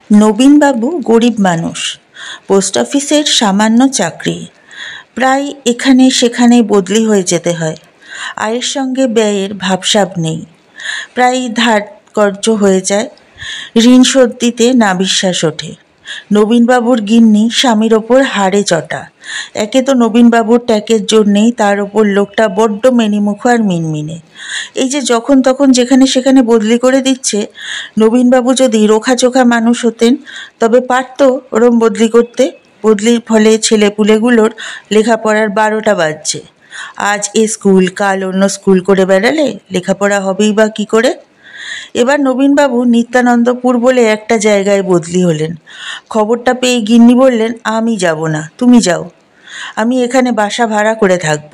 নবীনবাবু গরিব মানুষ, পোস্ট অফিসের সামান্য চাকরি, প্রায় এখানে সেখানে বদলি হয়ে যেতে হয়। আয়ের সঙ্গে ব্যয়ের ভাবসাব নেই, প্রায় ধার কর্য হয়ে যায়, ঋণ শোধ দিতে নাভিশ্বাস ওঠে। নবীনবাবুর গিন্নি স্বামীর ওপর হাড়ে চটা। একে তো নবীনবাবুর ট্যাকের জন্যেই তার ওপর লোকটা বড্ড মেনিমুখ আর মিনমিনে। এই যে যখন তখন যেখানে সেখানে বদলি করে দিচ্ছে, নবীনবাবু যদি রোখাচোখা মানুষ হতেন তবে পারত ওরম বদলি করতে। বদলির ফলে ছেলেপুলেগুলোর লেখাপড়ার 12টা বাজছে। আজ এ স্কুল, কাল অন্য স্কুল করে বেড়ালে লেখাপড়া হবেই বা কী করে? এবার নবীনবাবু নিত্যানন্দপুর বলে একটা জায়গায় বদলি হলেন। খবরটা পেয়ে গিন্নি বললেন, আমি যাব না, তুমি যাও। আমি এখানে বাসা ভাড়া করে থাকব।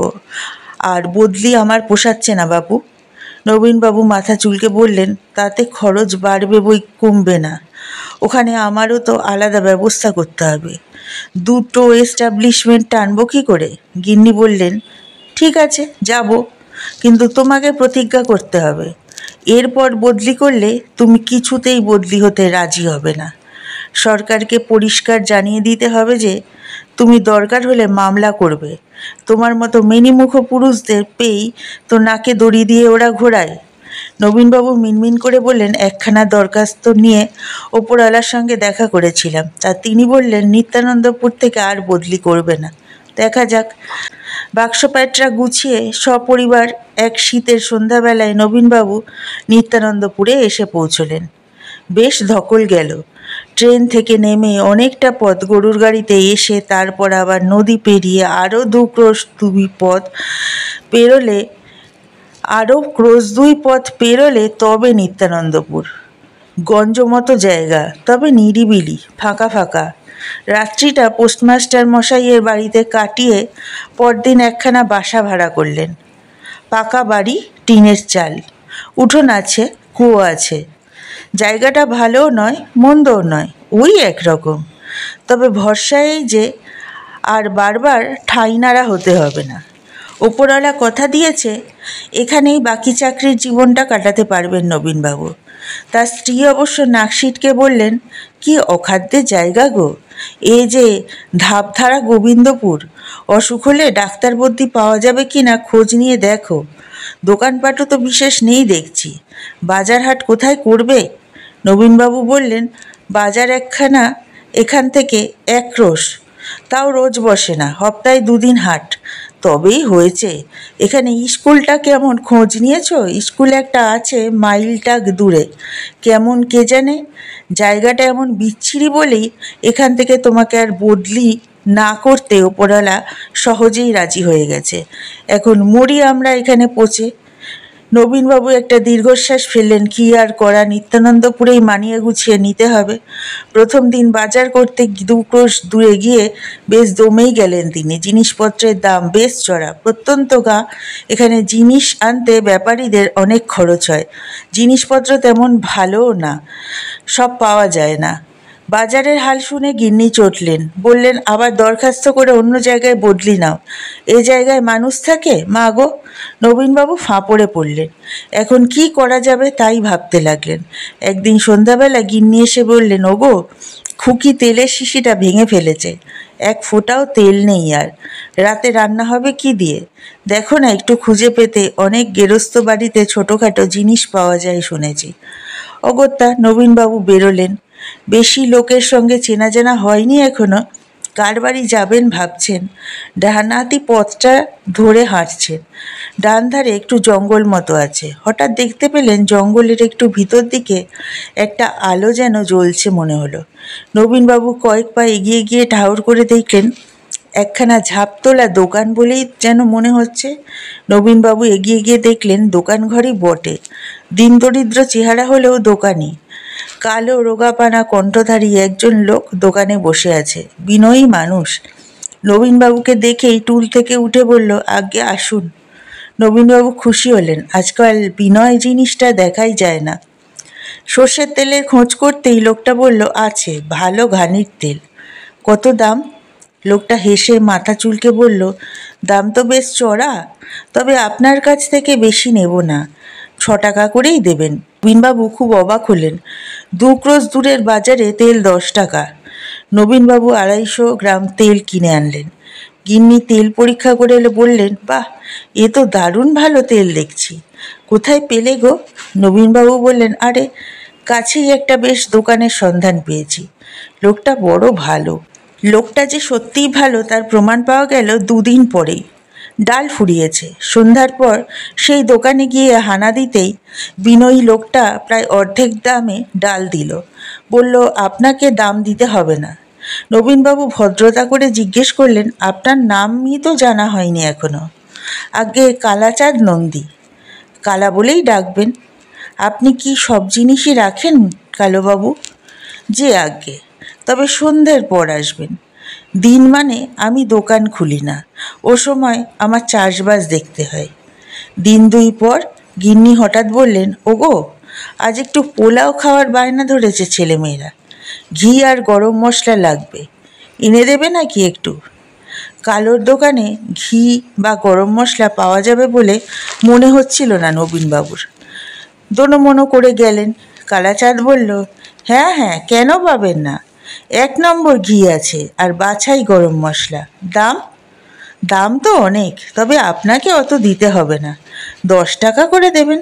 আর বদলি আমার পোষাচ্ছে না বাবু। নবীনবাবু মাথা চুলকে বললেন, তাতে খরচ বাড়বে বই, কমবে না। ওখানে আমারও তো আলাদা ব্যবস্থা করতে হবে। দুটো এস্টাবলিশমেন্ট টানবো কী করে? গিন্নি বললেন, ঠিক আছে যাব, কিন্তু তোমাকে প্রতিজ্ঞা করতে হবে এরপর বদলি করলে তুমি কিছুতেই বদলি হতে রাজি হবে না। সরকারকে পরিষ্কার জানিয়ে দিতে হবে যে তুমি দরকার হলে মামলা করবে। তোমার মতো মেনিমুখ পুরুষদের পেয়েই তো নাকে দড়ি দিয়ে ওরা ঘোরায়। নবীনবাবু মিনমিন করে বললেন, একখানা দরখাস্ত নিয়ে ওপরওয়ালার সঙ্গে দেখা করেছিলাম, তা তিনি বললেন নিত্যানন্দপুর থেকে আর বদলি করবে না। দেখা যাক। বাক্স প্যাটরা গুছিয়ে সপরিবার এক শীতের সন্ধ্যাবেলায় নবীনবাবু নিত্যানন্দপুরে এসে পৌঁছলেন। বেশ ধকল গেল। ট্রেন থেকে নেমে অনেকটা পথ গরুর গাড়িতে এসে তারপর আবার নদী পেরিয়ে আরও ক্রোশ দুই পথ পেরোলে তবে নিত্যানন্দপুর। গঞ্জমতো জায়গা, তবে নিরিবিলি, ফাঁকা ফাঁকা। রাত্রিটা পোস্টমাস্টার মশাইয়ের বাড়িতে কাটিয়ে পরদিন একখানা বাসা ভাড়া করলেন। পাকা বাড়ি, টিনের চাল, উঠোন আছে, কুয়ো আছে। জায়গাটা ভালোও নয়, মন্দও নয়, ওই একরকম। তবে ভরসা এই যে আর বারবার ঠাঁই নাড়া হতে হবে না। ওপরওয়ালা কথা দিয়েছে, এখানেই বাকি চাকরির জীবনটা কাটাতে পারবেন নবীনবাবু। তার স্ত্রী অবশ্য নাক সিটকে বললেন, কি অখাদ্যের জায়গা গো, এ যে ধাপধারা গোবিন্দপুর। অসুখ হলে ডাক্তার বদ্যি পাওয়া যাবে কি না খোঁজ নিয়ে দেখো। দোকানপাটও তো বিশেষ নেই দেখছি। বাজার হাট কোথায় করবে? নবীনবাবু বললেন, বাজার একখানা এখান থেকে 1 ক্রোশ, তাও রোজ বসে না, সপ্তাহে 2 দিন হাট। তবেই হয়েছে। এখানে স্কুলটা কেমন, খোঁজ নিয়েছো? স্কুল একটা আছে মাইলটাক দূরে, কেমন কে জানে। জায়গাটা এমন বিচ্ছিরি বলেই এখান থেকে তোমাকে আর বদলি না করতে ওপরওয়ালা সহজেই রাজি হয়ে গেছে। এখন মরি আমরা এখানে পচে। নবীনবাবু একটা দীর্ঘশ্বাস ফেললেন। কি আর করা, নিত্যানন্দপুরেই মানিয়ে গুছিয়ে নিতে হবে। প্রথম দিন বাজার করতে 2 ক্রোশ দূরে গিয়ে বেশ দমেই গেলেন তিনি। জিনিসপত্রের দাম বেশ চড়া, প্রত্যন্ত গাঁ। এখানে জিনিস আনতে ব্যাপারীদের অনেক খরচ হয়। জিনিসপত্র তেমন ভালোও না, সব পাওয়া যায় না। বাজারের হাল শুনে গিন্নি চটলেন, বললেন, আবার দরখাস্ত করে অন্য জায়গায় বদলি নাও। এ জায়গায় মানুষ থাকে মা গো? নবীনবাবু ফাঁপড়ে পড়লেন। এখন কি করা যাবে তাই ভাবতে লাগলেন। একদিন সন্ধ্যাবেলা গিন্নি এসে বললেন, ওগো, খুকি তেলের শিশিটা ভেঙে ফেলেছে, 1 ফোঁটাও তেল নেই আর। রাতে রান্না হবে কি দিয়ে? দেখো না একটু খুঁজে পেতে, অনেক গেরস্ত বাড়িতে ছোটোখাটো জিনিস পাওয়া যায় শুনেছি। অগত্যা নবীনবাবু বেরোলেন। বেশি লোকের সঙ্গে চেনা জানা হয়নি এখনো। কার বাড়ি যাবেন ভাবছেন। ডানাতি পথটা ধরে হাঁটছেন। ডান ধারে একটু জঙ্গল মতো আছে। হঠাৎ দেখতে পেলেন জঙ্গলের একটু ভিতর দিকে একটা আলো যেন জ্বলছে মনে হলো। নবীনবাবু কয়েক পা এগিয়ে গিয়ে ঠাউর করে দেখলেন একখানা ঝাপতোলা দোকান বলেই যেন মনে হচ্ছে। নবীনবাবু এগিয়ে গিয়ে দেখলেন দোকান ঘরই বটে। দিনদরিদ্র চেহারা হলেও দোকানি। কালো রোগাপানা কণ্ঠধারী একজন লোক দোকানে বসে আছে, বিনয়ী মানুষ। নবীনবাবুকে দেখেই টুল থেকে উঠে বলল, আজ্ঞে আসুন। নবীনবাবু খুশি হলেন। আজকাল বিনয় জিনিসটা দেখাই যায় না। সর্ষের তেলের খোঁজ করতেই লোকটা বলল, আছে, ভালো ঘানির তেল। কত দাম? লোকটা হেসে মাথা চুলকে বলল, দাম তো বেশ চড়া, তবে আপনার কাছ থেকে বেশি নেব না, 6 টাকা করেই দেবেন। নবীনবাবু খুব অবাক হলেন। 2 ক্রোশ দূরের বাজারে তেল 10 টাকা। নবীনবাবু 250 গ্রাম তেল কিনে আনলেন। গিন্নি তেল পরীক্ষা করে এলে বললেন, বাহ, এ তো দারুণ ভালো তেল দেখছি। কোথায় পেলে গো? নবীনবাবু বললেন, আরে কাছেই একটা বেশ দোকানের সন্ধান পেয়েছি। লোকটা বড় ভালো। লোকটা যে সত্যিই ভালো তার প্রমাণ পাওয়া গেল 2 দিন পরেই। ডাল ফুরিয়েছে। সন্ধ্যার পর সেই দোকানে গিয়ে হানা দিতেই বিনয়ী লোকটা প্রায় অর্ধেক দামে ডাল দিল। বলল, আপনাকে দাম দিতে হবে না। নবীনবাবু ভদ্রতা করে জিজ্ঞেস করলেন, আপনার নামই তো জানা হয়নি এখনো। আগে কালাচাঁদ নন্দী। কালা বলেই ডাকবেন। আপনি কি সব জিনিসই রাখেন কালোবাবু? যে আজ্ঞে, তবে সন্ধ্যের পর আসবেন। দিন মানে আমি দোকান খুলি না, ও সময় আমার চাষবাস দেখতে হয়। দিন 2 পর গিন্নি হঠাৎ বললেন, ওগো, আজ একটু পোলাও খাওয়ার বায়না ধরেছে ছেলেমেয়েরা। ঘি আর গরম মশলা লাগবে, এনে দেবে নাকি একটু? কালোর দোকানে ঘি বা গরম মশলা পাওয়া যাবে বলে মনে হচ্ছিল না নবীনবাবুর। দোনোমনো করে গেলেন। কালাচাঁদ বলল, হ্যাঁ হ্যাঁ, কেন পাবেন না? 1 নম্বর ঘি আছে আর বাছাই গরম মশলা। দাম? দাম তো অনেক, তবে আপনাকে অত দিতে হবে না, 10 টাকা করে দেবেন।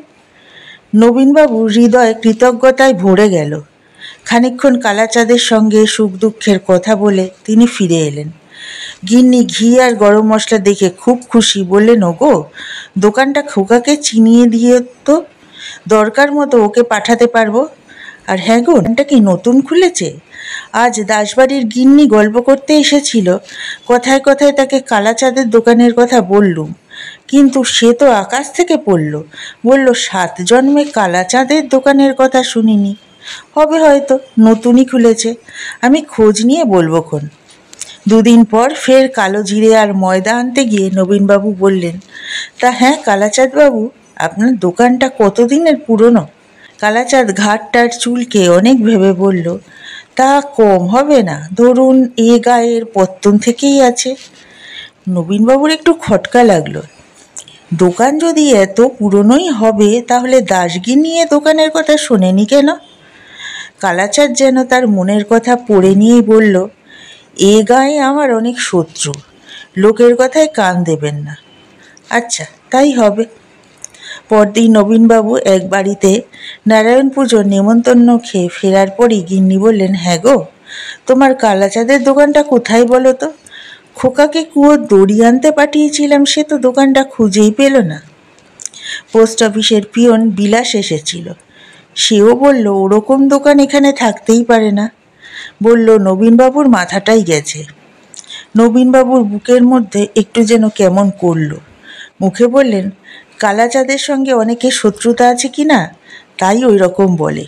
নবীনবাবুর হৃদয় কৃতজ্ঞতায় ভরে গেল। খানিকক্ষণ কালাচাঁদের সঙ্গে সুখ দুঃখের কথা বলে তিনি ফিরে এলেন। গিন্নি ঘি আর গরম মশলা দেখে খুব খুশি। বললেন, ওগো, দোকানটা খোকাকে চিনিয়ে দিয়ে তো, দরকার মতো ওকে পাঠাতে পারবো। আর হ্যাঁ গো, দোকানটা কি নতুন খুলেছে? আজ দাসবাড়ির গিন্নি গল্প করতে এসেছিল। কথায় কথায় তাকে কালাচাঁদের দোকানের কথা বললুম, কিন্তু সে তো আকাশ থেকে পড়ল। বলল, 7 জন্মে কালাচাঁদের দোকানের কথা শুনিনি। হবে হয়তো, নতুনই খুলেছে। আমি খোঁজ নিয়ে বলবো খন। 2 দিন পর ফের কালো জিরে আর ময়দা আনতে গিয়ে নবীনবাবু বললেন, তা হ্যাঁ কালাচাঁদবাবু, আপনার দোকানটা কতদিনের পুরনো? কালাচাঁদ ঘাটটার চুলকে অনেক ভেবে বলল, তা কম হবে না, ধরুন এ গায়ের পত্তন থেকেই আছে। নবীনবাবুর একটু খটকা লাগলো। দোকান যদি এত পুরনোই হবে তাহলে দাসগিন্নি এ দোকানের কথা শোনেনি কেন? কালাচাঁদ যেন তার মনের কথা পড়ে নিয়েই বলল, এ গায়ে আমার অনেক শত্রু, লোকের কথায় কান দেবেন না। আচ্ছা, তাই হবে। পরদিন নবীনবাবু এক বাড়িতে নারায়ণ পুজোর নেমন্তন্ন খেয়ে ফেরার পরই গিন্নি বললেন, হ্যাঁ গো, তোমার কালাচাঁদের দোকানটা কোথায় বলো তো? খোকাকে কুয়োর দড়ি আনতে পাঠিয়েছিলাম, সে তো দোকানটা খুঁজেই পেল না। পোস্ট অফিসের পিয়ন বিলাস এসেছিল। সেও বলল, ওরকম দোকান এখানে থাকতেই পারে না। বলল, নবীনবাবুর মাথাটাই গেছে। নবীনবাবুর বুকের মধ্যে একটু যেন কেমন করল। মুখে বললেন, কালাচাঁদের সঙ্গে অনেকের শত্রুতা আছে কি না, তাই ওই রকম বলে।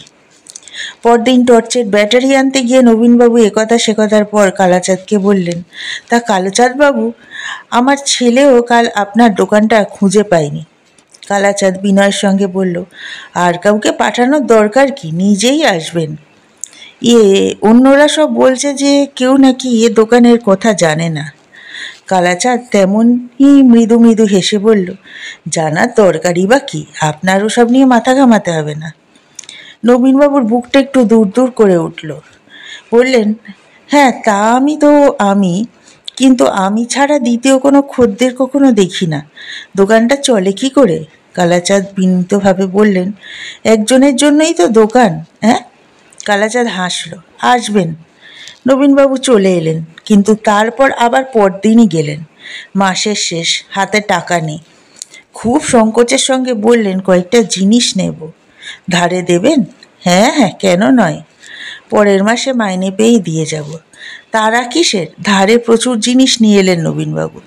পরদিন টর্চের ব্যাটারি আনতে গিয়ে নবীনবাবু একথা সেকথার পর কালাচাঁদকে বললেন, তা কালাচাঁদবাবু, আমার ছেলেও কাল আপনার দোকানটা খুঁজে পায়নি। কালাচাঁদ বিনয়ের সঙ্গে বলল, আর কাউকে পাঠানোর দরকার কি, নিজেই আসবেন। অন্যরা সব বলছে যে কেউ নাকি এ দোকানের কথা জানে না। কালাচাঁদ তেমনই মৃদু মৃদু হেসে বলল, জানার দরকারই বা কি, আপনার ওসব নিয়ে মাথা ঘামাতে হবে না। নবীনবাবুর বুকটা একটু দূর দূর করে উঠল। বললেন, হ্যাঁ তা আমি, কিন্তু আমি ছাড়া দ্বিতীয় কোনো খদ্দের কখনো দেখি না। দোকানটা চলে কি করে? কালাচাঁদ বিনীতভাবে বললেন, একজনের জন্যই তো দোকান। হ্যাঁ? কালাচাঁদ হাসল। আসবেন। নবীনবাবু চলে এলেন, কিন্তু তারপর আবার পরদিনই গেলেন। মাসের শেষ, হাতে টাকা নেই। খুব সংকোচের সঙ্গে বললেন, কয়েকটা জিনিস নেব, ধারে দেবেন? হ্যাঁ হ্যাঁ, কেন নয়, পরের মাসে মাইনে পেয়েই দিয়ে যাব। তারা কিসের, ধারে প্রচুর জিনিস নিয়ে এলেন নবীনবাবু।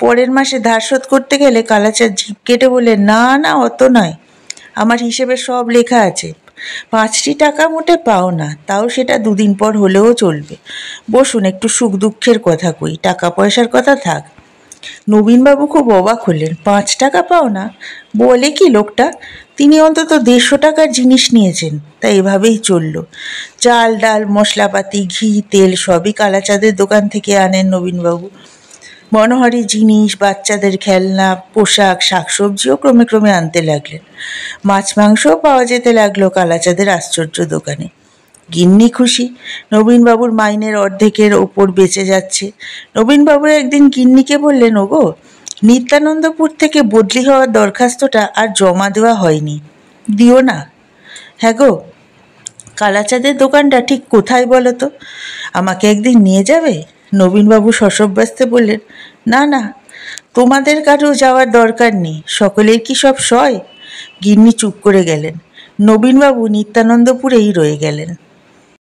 পরের মাসে ধার শোধ করতে গেলে কালাচাঁদ জিভ কেটে বললেন, না না, অত নয়, আমার হিসেবে সব লেখা আছে। 5টি টাকা মোটে পাও না, তাও সেটা 2 দিন পর হলেও চলবে। বসুন, একটু সুখ দুঃখের কথা কই, টাকা পয়সার কথা থাক। নবীনবাবু খুব অবাক হলেন। 5 টাকা পাও না? বলে কি লোকটা? তিনি অন্তত 150 টাকার জিনিস নিয়েছেন, তাই এভাবেই চলল। চাল ডাল মশলাপাতি ঘি তেল সবই কালাচাঁদের দোকান থেকে আনেন নবীনবাবু। মনোহারি জিনিস, বাচ্চাদের খেলনা, পোশাক, শাকসবজিও ক্রমে ক্রমে আনতে লাগলেন। মাছ মাংসও পাওয়া যেতে লাগলো কালাচাঁদের আশ্চর্য দোকানে। গিন্নি খুশি, নবীনবাবুর মাইনের অর্ধেকের ওপর বেঁচে যাচ্ছে। নবীনবাবু একদিন গিন্নিকে বললেন, ওগো, নিত্যানন্দপুর থেকে বদলি হওয়ার দরখাস্তটা আর জমা দেওয়া হয়নি, দিও না। হ্যাঁ গো, কালাচাঁদের দোকানটা ঠিক কোথায় বলো তো? আমাকে একদিন নিয়ে যাবে? নবীনবাবু শশব্যস্তে বললেন, না না, তোমাদের কারো যাওয়ার দরকার নেই, সকলের কি সব সয়? গিন্নি চুপ করে গেলেন। নবীনবাবু নিত্যানন্দপুরেই রয়ে গেলেন।